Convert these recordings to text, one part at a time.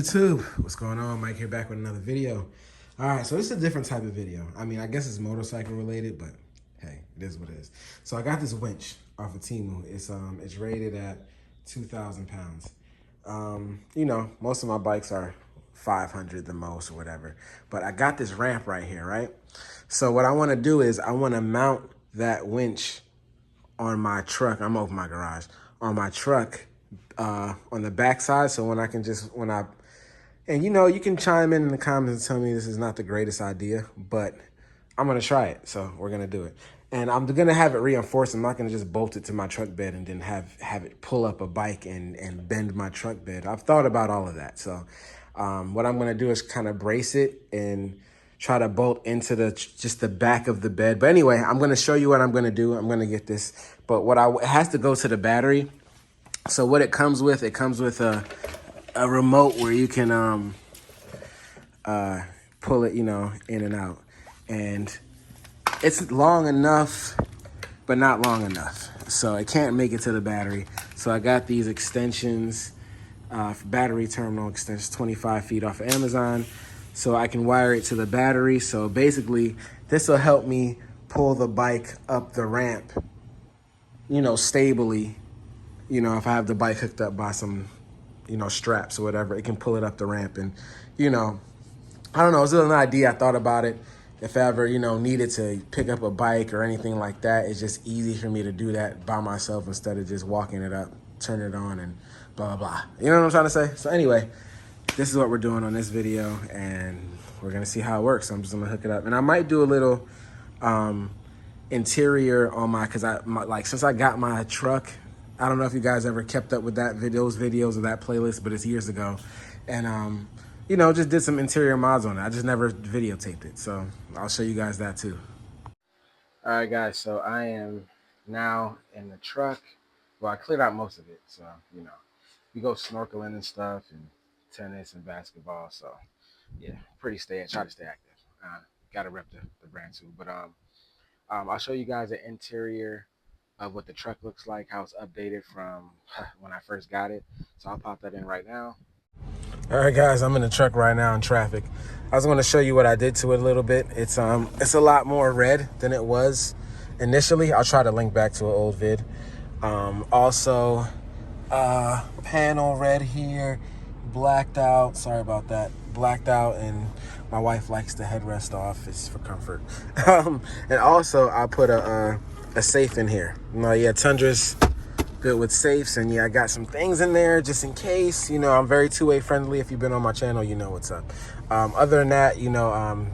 YouTube? What's going on? Mike here, back with another video. All right, so this is a different type of video. I mean, I guess it's motorcycle related, but hey, it is what it is. So I got this winch off of Temu. It's rated at 2,000 pounds. You know, most of my bikes are 500 the most or whatever, but I got this ramp right here, right? So what I want to do is I want to mount that winch on my truck. I'm over my garage on my truck on the backside. So when I can just and you know, you can chime in the comments and tell me this is not the greatest idea, but I'm gonna try it. So we're gonna do it, and I'm gonna have it reinforced. I'm not gonna just bolt it to my truck bed and then have it pull up a bike and bend my truck bed. I've thought about all of that. So what I'm gonna do is kind of brace it and try to bolt into just the back of the bed. But anyway, I'm gonna show you what I'm gonna do. I'm gonna get this, but it has to go to the battery. So what it comes with a remote where you can pull it, you know, in and out, and it's long enough, but not long enough. So it can't make it to the battery. So I got these extensions, for battery terminal extensions, 25 feet off of Amazon. So I can wire it to the battery. So basically, this will help me pull the bike up the ramp, you know, stably. You know, if I have the bike hooked up by some, you know, straps or whatever, it can pull it up the ramp. And, you know, I don't know, it's an idea. I thought about it. If I ever, you know, needed to pick up a bike or anything like that, it's just easy for me to do that by myself instead of just walking it up, turn it on, and blah, blah, blah. You know what I'm trying to say? So anyway, this is what we're doing on this video, and we're going to see how it works. I'm just going to hook it up. And I might do a little interior on since I got my truck, I don't know if you guys ever kept up with those videos of that playlist, but it's years ago. And, you know, just did some interior mods on it. I just never videotaped it. So I'll show you guys that too. All right, guys. So I am now in the truck. Well, I cleared out most of it. So, you know, we go snorkeling and stuff and tennis and basketball. So, yeah, try to stay active. Got to rep the brand too. But I'll show you guys the interior of what the truck looks like, how it's updated from when I first got it. So I'll pop that in right now. All right, guys, I'm in the truck right now in traffic. I was going to show you what I did to it a little bit. It's a lot more red than it was initially. I'll try to link back to an old vid. Also, panel red here, blacked out. Sorry about that. Blacked out, and my wife likes the headrest off. It's for comfort. And also, I put a safe in here. You know, yeah, Tundra's good with safes, and yeah, I got some things in there just in case. You know, I'm very two-way friendly. If you've been on my channel, you know what's up. Other than that, you know,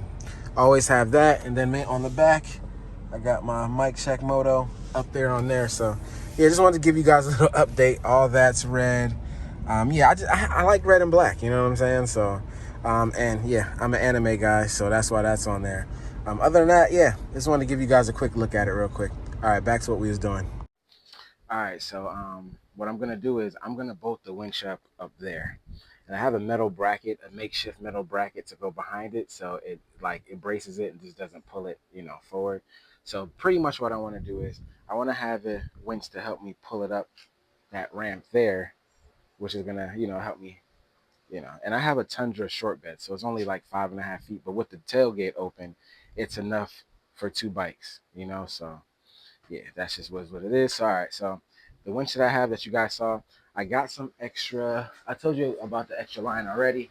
always have that. And then on the back, I got my mic check moto up there on there. So yeah, just wanted to give you guys a little update. All that's red. Yeah, I like red and black, you know what I'm saying? So and yeah, I'm an anime guy, so that's why that's on there. Other than that, yeah, just wanted to give you guys a quick look at it real quick. All right, back to what we was doing. All right, so what I'm gonna do is I'm gonna bolt the winch up there, and I have a metal bracket, a makeshift metal bracket to go behind it, so it braces it and just doesn't pull it, you know, forward. So pretty much what I want to do is I want to have a winch to help me pull it up that ramp there, which is gonna, you know, help me, you know. And I have a Tundra short bed, so it's only like 5.5 feet, but with the tailgate open, it's enough for 2 bikes, you know. So yeah, that's just what it is. So, all right, so the winch that I have that you guys saw, I got some extra. I told you about the extra line already.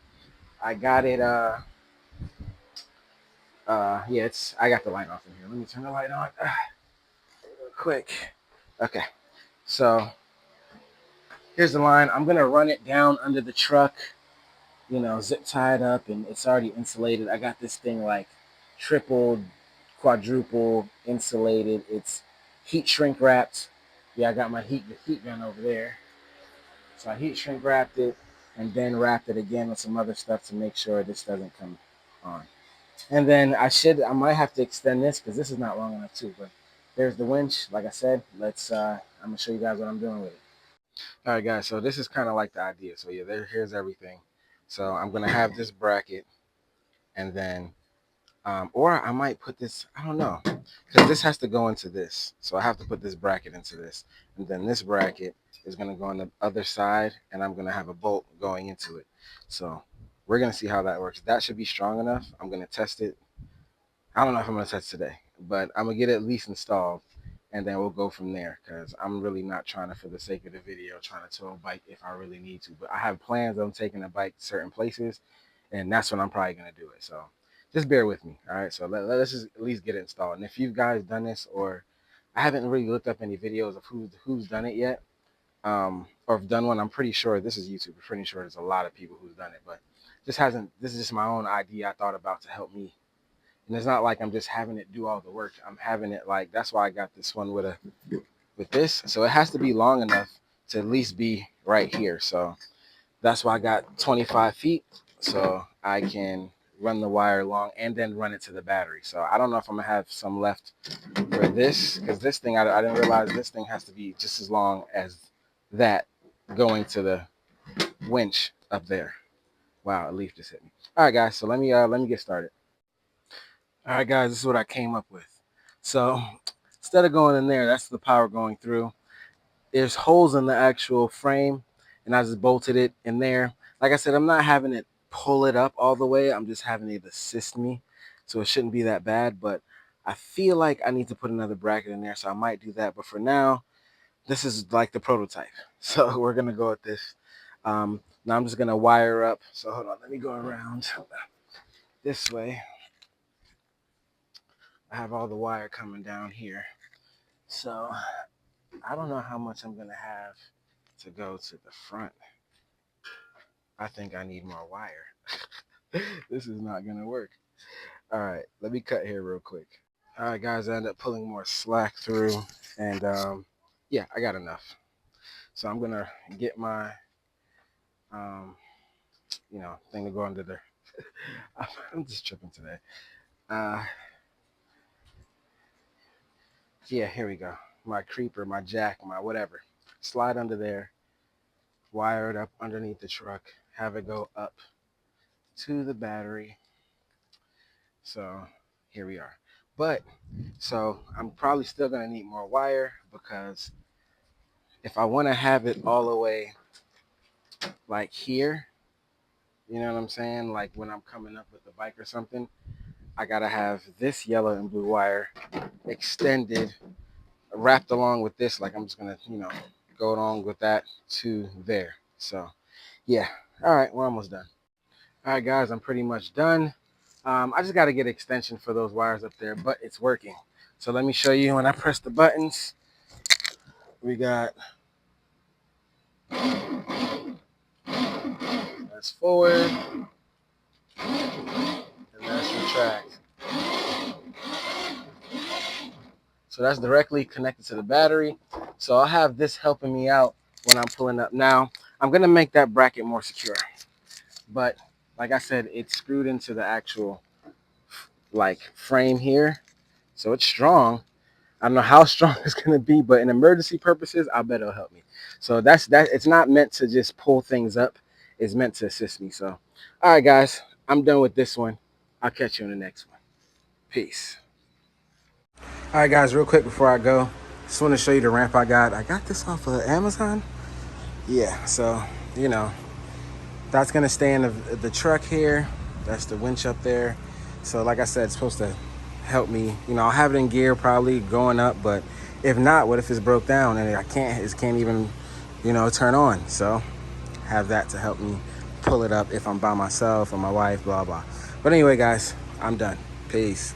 I got it. Yeah, I got the light off in here. Let me turn the light on real quick. Okay, so here's the line. I'm gonna run it down under the truck, you know, zip tied up, and it's already insulated. I got this thing like triple, quadruple insulated. It's heat shrink wrapped. Yeah, I got my heat gun over there. So I heat shrink wrapped it and then wrapped it again with some other stuff to make sure this doesn't come on. And then I might have to extend this because this is not long enough too. But there's the winch. Like I said, I'm gonna show you guys what I'm doing with it. All right, guys. So this is kind of like the idea. So yeah, here's everything. So I'm gonna have this bracket, and then or I might put this, I don't know, because this has to go into this. So I have to put this bracket into this. And then this bracket is going to go on the other side, and I'm going to have a bolt going into it. So we're gonna see how that works. That should be strong enough. I'm gonna test it. I don't know if I'm gonna test today, but I'm gonna get it at least installed, and then we'll go from there. Cause I'm really not trying to, for the sake of the video, trying to tow a bike if I really need to. But I have plans on taking a bike to certain places, and that's when I'm probably gonna do it. So just bear with me. All right. So let's just at least get it installed. And if you guys done this, or I haven't really looked up any videos of who's done it yet, or have done one, I'm pretty sure this is YouTube. I'm pretty sure there's a lot of people who's done it, but this hasn't. This is just my own idea I thought about to help me. And it's not like I'm just having it do all the work. I'm having it like, that's why I got this one with this. So it has to be long enough to at least be right here. So that's why I got 25 feet. So I can run the wire long and then run it to the battery. So I don't know if I'm gonna have some left for this, because this thing, I didn't realize this thing has to be just as long as that going to the winch up there. Wow, a leaf just hit me. All right, guys. So let me get started. All right, guys, this is what I came up with. So instead of going in there, that's the power going through. There's holes in the actual frame, and I just bolted it in there. Like I said, I'm not having it pull it up all the way. I'm just having it assist me. So it shouldn't be that bad, but I feel like I need to put another bracket in there, so I might do that. But for now, this is like the prototype. So we're going to go with this. Now I'm just going to wire up. So hold on, let me go around this way. I have all the wire coming down here. So I don't know how much I'm gonna have to go to the front. I think I need more wire. This is not gonna work. All right, let me cut here real quick. All right, guys, I ended up pulling more slack through, and yeah, I got enough. So I'm gonna get my thing to go under there. I'm just tripping today. Yeah, here we go. My creeper, my jack, my whatever. Slide under there, wire it up underneath the truck, have it go up to the battery. So here we are. But so I'm probably still gonna need more wire, because if I want to have it all the way like here, you know what I'm saying? Like when I'm coming up with the bike or something, I gotta have this yellow and blue wire extended, wrapped along with this. Like I'm just gonna, go along with that to there. So yeah. All right, we're almost done. All right, guys, I'm pretty much done. I just got to get an extension for those wires up there, but it's working. So let me show you. When I press the buttons, we got, that's forward, and that's retract. So that's directly connected to the battery. So I'll have this helping me out when I'm pulling up. Now, I'm going to make that bracket more secure. But like I said, it's screwed into the actual frame here. So it's strong. I don't know how strong it's going to be, but in emergency purposes, I bet it'll help me. So that's that. It's not meant to just pull things up. It's meant to assist me. So, all right, guys, I'm done with this one. I'll catch you in the next one. Peace. All right, guys, real quick before I go, just want to show you the ramp I got. I got this off of Amazon. Yeah, so, that's going to stay in the truck here. That's the winch up there. So like I said, it's supposed to help me. I'll have it in gear probably going up, but if not, what if it's broke down and it can't even, turn on? So have that to help me pull it up if I'm by myself or my wife, blah, blah. But anyway, guys, I'm done. Peace.